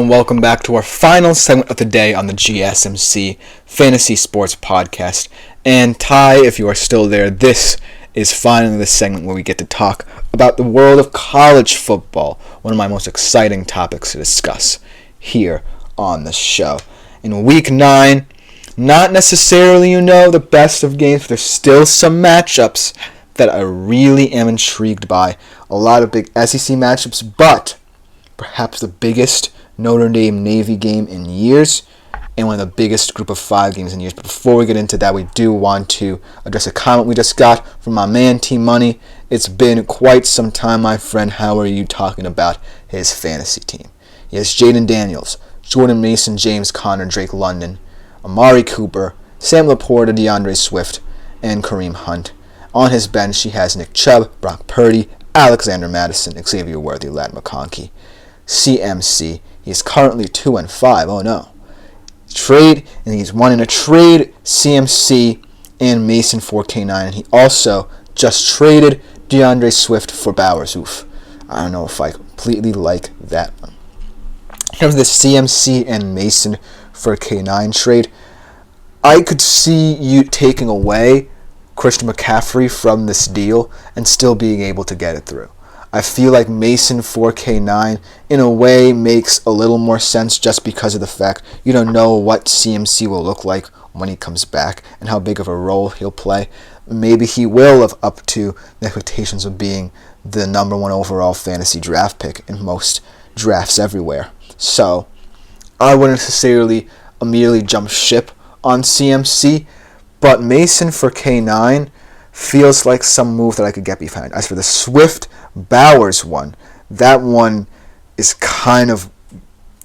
and welcome back to our final segment of the day on the GSMC Fantasy Sports Podcast. And Ty, if you are still there, this is finally the segment where we get to talk about the world of college football, one of my most exciting topics to discuss here on the show. In Week 9, not necessarily, the best of games, but there's still some matchups that I really am intrigued by. A lot of big SEC matchups, but perhaps the biggest Notre Dame-Navy game in years, and one of the biggest group of 5 games in years. But before we get into that, we do want to address a comment we just got from my man T Money. It's been quite some time, my friend. How are you talking about his fantasy team? He has Jaden Daniels, Jordan Mason, James Conner, Drake London, Amari Cooper, Sam Laporta, DeAndre Swift, and Kareem Hunt. On his bench, he has Nick Chubb, Brock Purdy, Alexander Madison, Xavier Worthy, Ladd McConkey. CMC, he's currently 2-5. Oh no. Trade, and he's won in a trade CMC and Mason for K9. And he also just traded DeAndre Swift for Bowers. Oof. I don't know if I completely like that one. In terms of the CMC and Mason for K9 trade, I could see you taking away Christian McCaffrey from this deal and still being able to get it through. I feel like Mason 4K9 in a way makes a little more sense just because of the fact you don't know what CMC will look like when he comes back and how big of a role he'll play. Maybe he will live up to the expectations of being the number 1 overall fantasy draft pick in most drafts everywhere. So I wouldn't necessarily immediately jump ship on CMC, but Mason for K9 feels like some move that I could get behind. As for the Swift-Bowers one, that one is kind of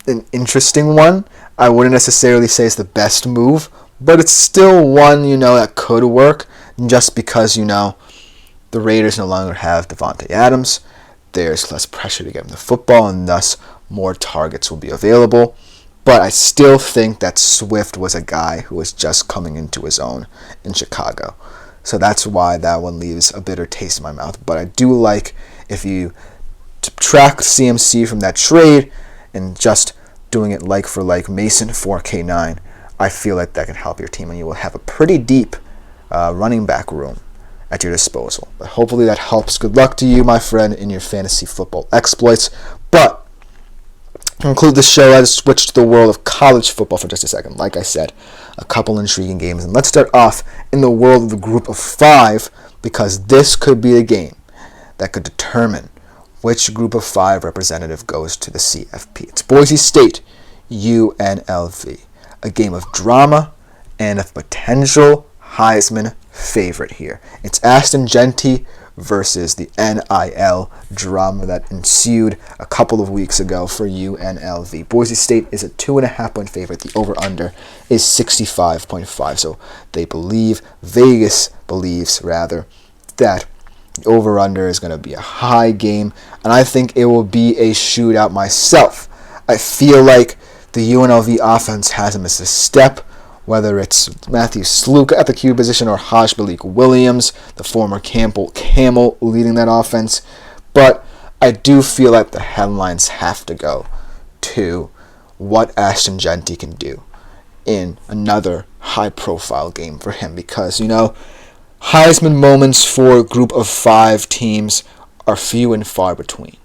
an interesting one. I wouldn't necessarily say it's the best move, but it's still one, that could work just because, the Raiders no longer have Devontae Adams. There's less pressure to get him the football, and thus more targets will be available. But I still think that Swift was a guy who was just coming into his own in Chicago. So that's why that one leaves a bitter taste in my mouth. But I do like if you subtract CMC from that trade and just doing it like for like Mason 4K9, I feel like that can help your team and you will have a pretty deep running back room at your disposal. But hopefully that helps. Good luck to you, my friend, in your fantasy football exploits. But to conclude the show, let's switch to the world of college football for just a second. Like I said, a couple intriguing games. And let's start off in the world of the group of 5, because this could be a game that could determine which group of 5 representative goes to the CFP. It's Boise State, UNLV. A game of drama and a potential Heisman favorite here. It's Ashton Jeanty versus the NIL drama that ensued a couple of weeks ago for UNLV. Boise State is a 2.5-point favorite. The over-under is 65.5. So Vegas believes, that the over-under is going to be a high game, and I think it will be a shootout myself. I feel like the UNLV offense hasn't missed a step, whether it's Matthew Sluka at the QB position or Haj Malik Williams, the former Camel leading that offense. But I do feel like the headlines have to go to what Ashton Jeanty can do in another high-profile game for him. Because, Heisman moments for a group of 5 teams are few and far between.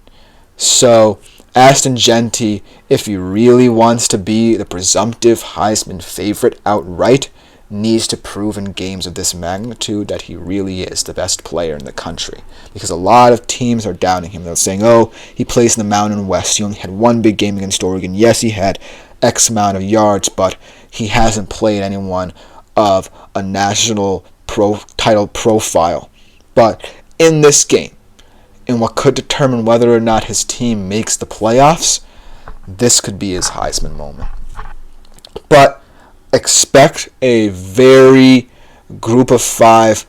So Ashton Jeanty, if he really wants to be the presumptive Heisman favorite outright, needs to prove in games of this magnitude that he really is the best player in the country. Because a lot of teams are doubting him. They're saying, he plays in the Mountain West. He only had one big game against Oregon. Yes, he had X amount of yards, but he hasn't played anyone of a national title profile. But in this game, in what could determine whether or not his team makes the playoffs, this could be his Heisman moment. But expect a very group of 5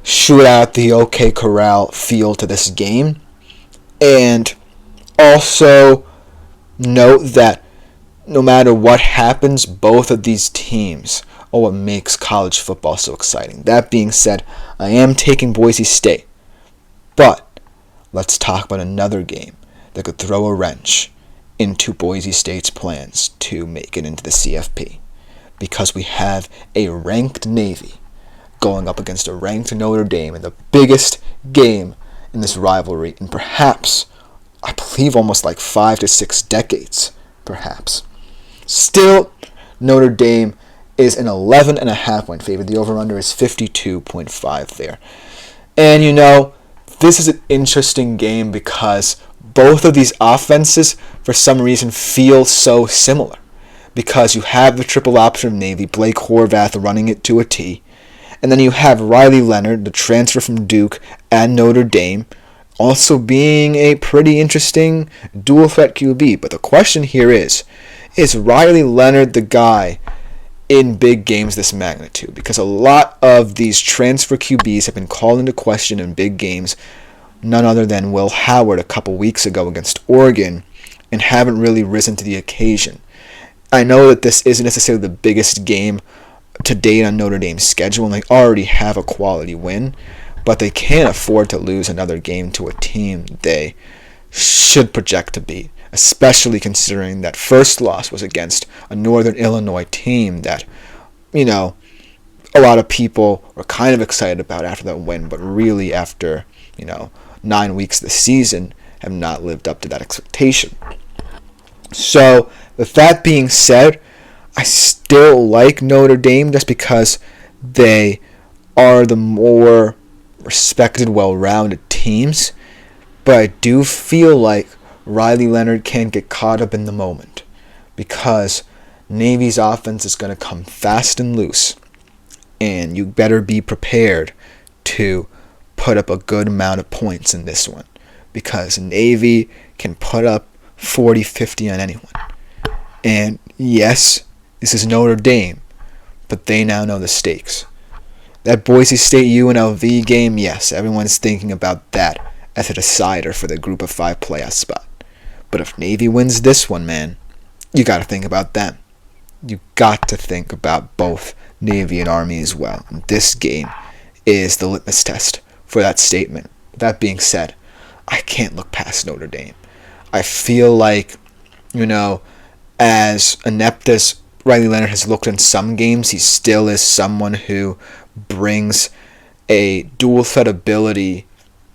shootout the OK Corral feel to this game. And also note that no matter what happens, both of these teams are what makes college football so exciting. That being said, I am taking Boise State. But let's talk about another game that could throw a wrench into Boise State's plans to make it into the CFP, because we have a ranked Navy going up against a ranked Notre Dame in the biggest game in this rivalry in perhaps, I believe, almost like 5 to 6 decades, perhaps. Still, Notre Dame is an 11.5 point favorite. The over-under is 52.5 there. And this is an interesting game because both of these offenses, for some reason, feel so similar. Because you have the triple option of Navy, Blake Horvath running it to a T. And then you have Riley Leonard, the transfer from Duke and Notre Dame, also being a pretty interesting dual threat QB. But the question here is Riley Leonard the guy in big games this magnitude? Because a lot of these transfer QBs have been called into question in big games, none other than Will Howard a couple weeks ago against Oregon, and haven't really risen to the occasion. I know that this isn't necessarily the biggest game to date on Notre Dame's schedule, and they already have a quality win, but they can't afford to lose another game to a team they should project to beat, especially considering that first loss was against a Northern Illinois team that, a lot of people were kind of excited about after that win, but really after, 9 weeks of the season have not lived up to that expectation. So, with that being said, I still like Notre Dame just because they are the more respected, well-rounded teams, but I do feel like Riley Leonard can get caught up in the moment because Navy's offense is going to come fast and loose, and you better be prepared to put up a good amount of points in this one because Navy can put up 40, 50 on anyone. And yes, this is Notre Dame, but they now know the stakes. That Boise State UNLV game, yes, everyone's thinking about that as a decider for the Group of 5 playoff spot. But if Navy wins this one, man, you got to think about them. You got to think about both Navy and Army as well. And this game is the litmus test for that statement. That being said, I can't look past Notre Dame. I feel like, as inept as Riley Leonard has looked in some games, he still is someone who brings a dual threat ability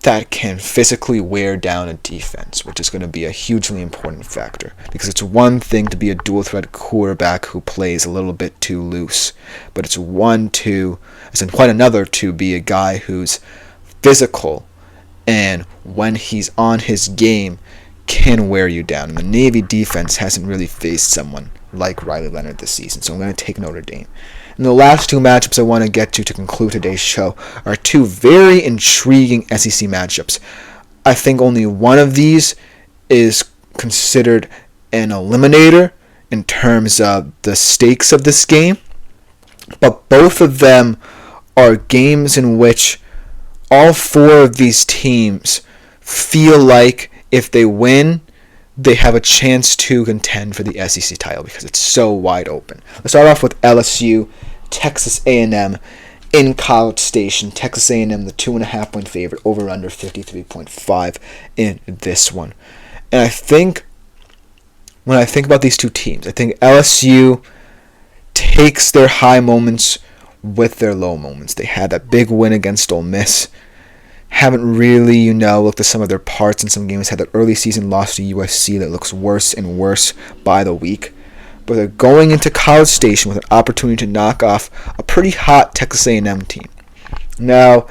that can physically wear down a defense, which is going to be a hugely important factor. Because it's one thing to be a dual threat quarterback who plays a little bit too loose, but it's quite another to be a guy who's physical and when he's on his game can wear you down. And the Navy defense hasn't really faced someone like Riley Leonard this season, so I'm going to take Notre Dame. And the last two matchups I want to get to conclude today's show are two very intriguing SEC matchups. I think only one of these is considered an eliminator in terms of the stakes of this game, but both of them are games in which all four of these teams feel like if they win, they have a chance to contend for the SEC title because it's so wide open. Let's start off with LSU, Texas A&M in College Station. Texas A&M, the 2.5 point favorite, over under 53.5 in this one. And I think when I think about these two teams, I think LSU takes their high moments with their low moments. They had that big win against Ole Miss. Haven't really, looked at some of their parts in some games. Had that early season loss to USC that looks worse and worse by the week. But they're going into College Station with an opportunity to knock off a pretty hot Texas A&M team. Now,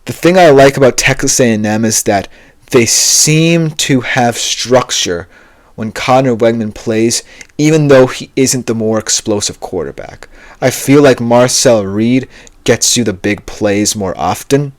the thing I like about Texas A&M is that they seem to have structure when Connor Wegman plays, even though he isn't the more explosive quarterback. I feel like Marcel Reed gets you the big plays more often,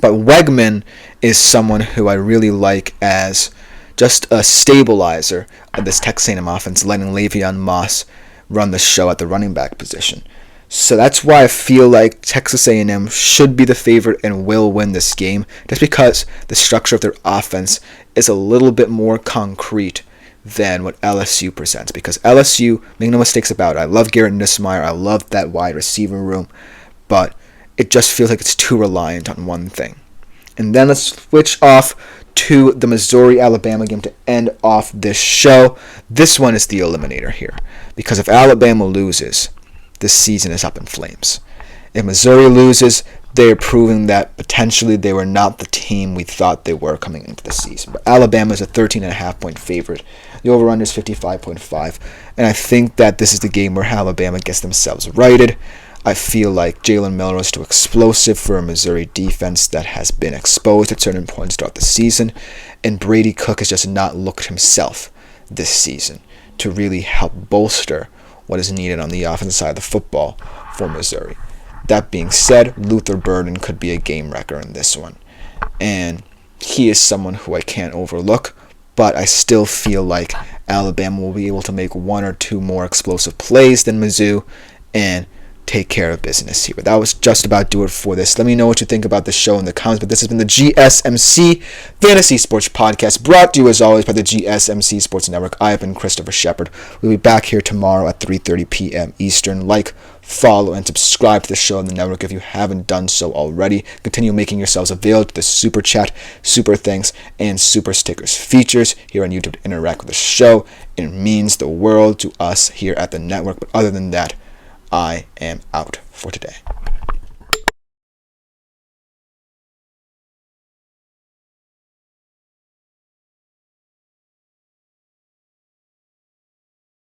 but Wegman is someone who I really like as just a stabilizer of this Texas A&M offense, letting Le'Veon Moss run the show at the running back position. So that's why I feel like Texas A&M should be the favorite and will win this game, just because the structure of their offense is a little bit more concrete than what LSU presents. Because LSU, make no mistakes about it, I love Garrett Nussmeier, I love that wide receiver room, but it just feels like it's too reliant on one thing. And then let's switch off to the Missouri-Alabama game to end off this show. This one is the eliminator here, because if Alabama loses, this season is up in flames. If Missouri loses, they're proving that potentially they were not the team we thought they were coming into the season. But Alabama is a 13.5-point favorite. The over-under is 55.5. And I think that this is the game where Alabama gets themselves righted. I feel like Jalen Miller is too explosive for a Missouri defense that has been exposed at certain points throughout the season. And Brady Cook has just not looked himself this season to really help bolster what is needed on the offensive side of the football for Missouri. That being said, Luther Burden could be a game wrecker in this one. And he is someone who I can't overlook, but I still feel like Alabama will be able to make one or two more explosive plays than Mizzou and take care of business here. That was just about do it for this. Let me know what you think about the show in the comments. But this has been the GSMC Fantasy Sports Podcast, brought to you as always by the GSMC Sports Network. I have been Christopher Shepard. We'll be back here tomorrow at 3:30 p.m. Eastern. Like, follow, and subscribe to the show on the network if you haven't done so already. Continue making yourselves available to the Super Chat, Super Thanks, and Super Stickers features here on YouTube to interact with the show. It means the world to us here at the network. But other than that, I am out for today.